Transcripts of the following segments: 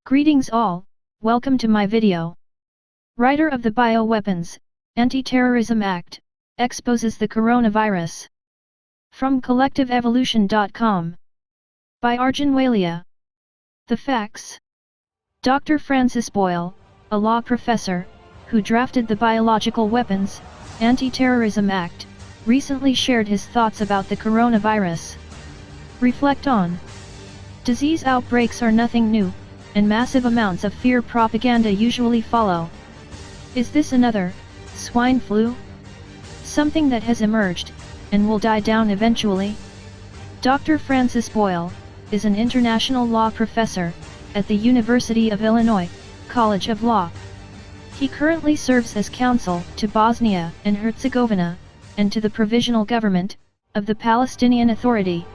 Greetings all, welcome to my video. Writer of the Bioweapons, Anti-Terrorism Act, exposes the coronavirus. From CollectiveEvolution.com. By Arjun Walia. The facts. Dr. Francis Boyle, a law professor, who drafted the Biological Weapons, Anti-Terrorism Act, recently shared his thoughts about the coronavirus. Reflect on. Disease outbreaks are nothing new, and massive amounts of fear propaganda usually follow. Is this another swine flu? Something that has emerged, and will die down eventually? Dr. Francis Boyle is an international law professor at the University of Illinois, College of Law. He currently serves as counsel to Bosnia and Herzegovina, and to the Provisional Government of the Palestinian Authority.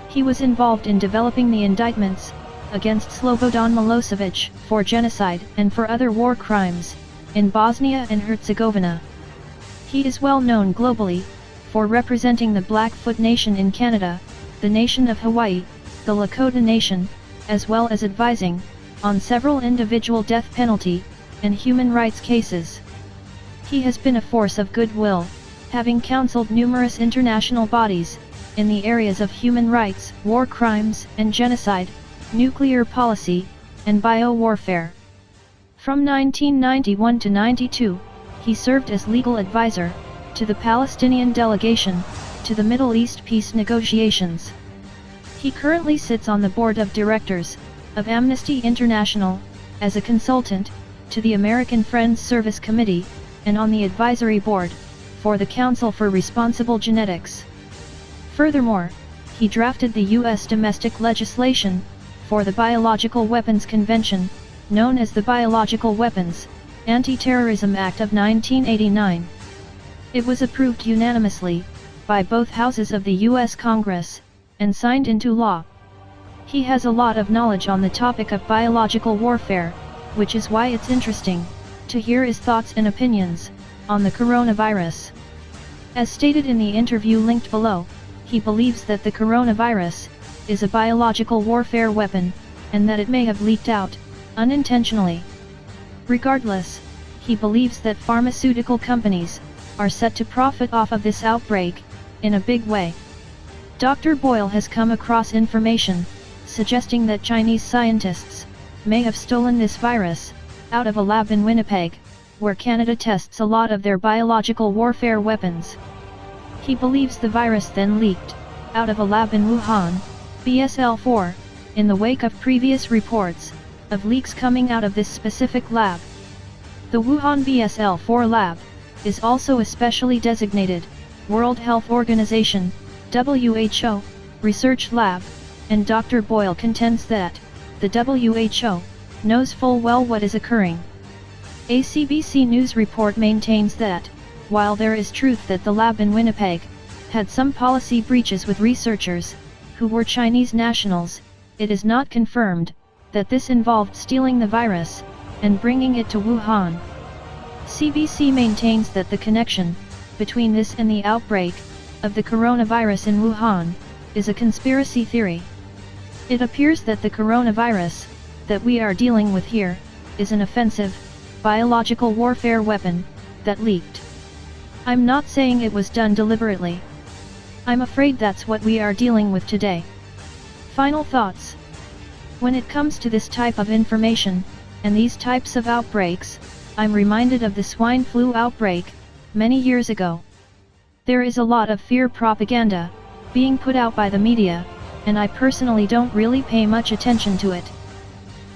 He was involved in developing the indictments against Slobodan Milosevic for genocide and for other war crimes in Bosnia and Herzegovina. He is well known globally for representing the Blackfoot Nation in Canada, the nation of Hawaii, the Lakota Nation, as well as advising on several individual death penalty and human rights cases. He has been a force of goodwill, having counseled numerous international bodies in the areas of human rights, war crimes and genocide, nuclear policy, and biowarfare. From 1991 to 92, he served as legal advisor to the Palestinian delegation to the Middle East peace negotiations. He currently sits on the board of directors of Amnesty International, as a consultant to the American Friends Service Committee, and on the advisory board for the Council for Responsible Genetics. Furthermore, he drafted the U.S. domestic legislation for the Biological Weapons Convention, known as the Biological Weapons, Anti-Terrorism Act of 1989. It was approved unanimously by both houses of the U.S. Congress, and signed into law. He has a lot of knowledge on the topic of biological warfare, which is why it's interesting to hear his thoughts and opinions on the coronavirus. As stated in the interview linked below, he believes that the coronavirus is a biological warfare weapon, and that it may have leaked out, unintentionally. Regardless, he believes that pharmaceutical companies are set to profit off of this outbreak in a big way. Dr. Boyle has come across information suggesting that Chinese scientists may have stolen this virus out of a lab in Winnipeg, where Canada tests a lot of their biological warfare weapons. He believes the virus then leaked out of a lab in Wuhan, BSL-4, in the wake of previous reports of leaks coming out of this specific lab. The Wuhan BSL-4 lab is also a specially designated World Health Organization (WHO) research lab, and Dr. Boyle contends that the WHO knows full well what is occurring. A CBC News report maintains that, while there is truth that the lab in Winnipeg had some policy breaches with researchers who were Chinese nationals, it is not confirmed that this involved stealing the virus and bringing it to Wuhan. CBC maintains that the connection between this and the outbreak of the coronavirus in Wuhan is a conspiracy theory. It appears that the coronavirus that we are dealing with here is an offensive, biological warfare weapon that leaked. I'm not saying it was done deliberately. I'm afraid that's what we are dealing with today. Final thoughts. When it comes to this type of information, and these types of outbreaks, I'm reminded of the swine flu outbreak many years ago. There is a lot of fear propaganda being put out by the media, and I personally don't really pay much attention to it.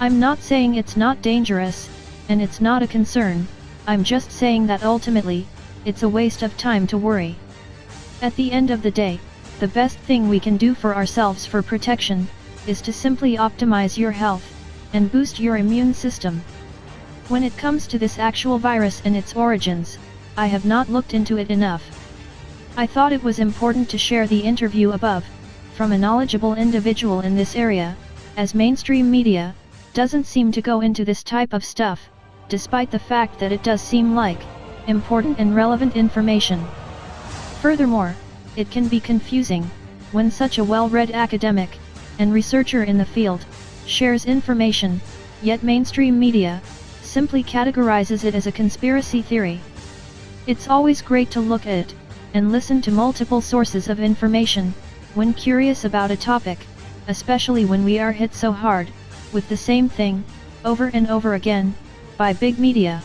I'm not saying it's not dangerous, and it's not a concern, I'm just saying that ultimately, it's a waste of time to worry. At the end of the day, the best thing we can do for ourselves for protection is to simply optimize your health and boost your immune system. When it comes to this actual virus and its origins, I have not looked into it enough. I thought it was important to share the interview above from a knowledgeable individual in this area, as mainstream media doesn't seem to go into this type of stuff, despite the fact that it does seem like important and relevant information. Furthermore, it can be confusing when such a well-read academic and researcher in the field shares information yet mainstream media simply categorizes it as a conspiracy theory. It's always great to look at and listen to multiple sources of information when curious about a topic, especially when we are hit so hard with the same thing over and over again by big media.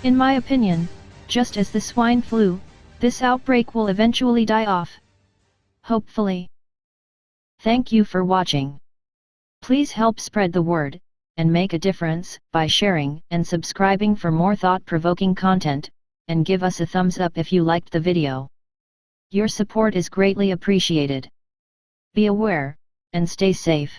In my opinion, just as the swine flu, this outbreak will eventually die off. Hopefully. Thank you for watching. Please help spread the word and make a difference by sharing and subscribing for more thought-provoking content, and give us a thumbs up if you liked the video. Your support is greatly appreciated. Be aware and stay safe.